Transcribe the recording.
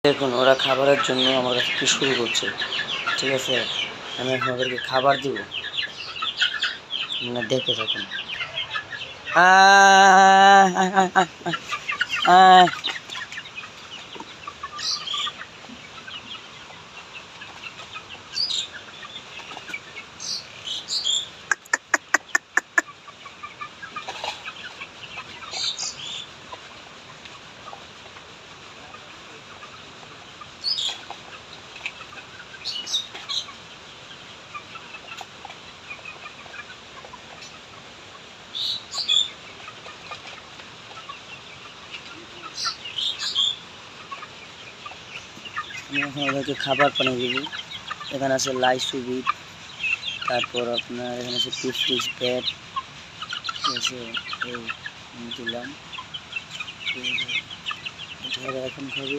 দেখুন ওরা খাবারের জন্য আমার কাছে কি শুরু করছে। ঠিক আছে, আমি এখন ওদেরকে খাবার দিব, আপনারা দেখতে থাকুন। আমি এখন ওদেরকে খাবার পানি দিব। এখানে আছে লাইসুবিট, তারপর আপনার এখানে আছে পিফিস ব্যাট, ঠিক আছে, এই দিলাম। এখন খাবে।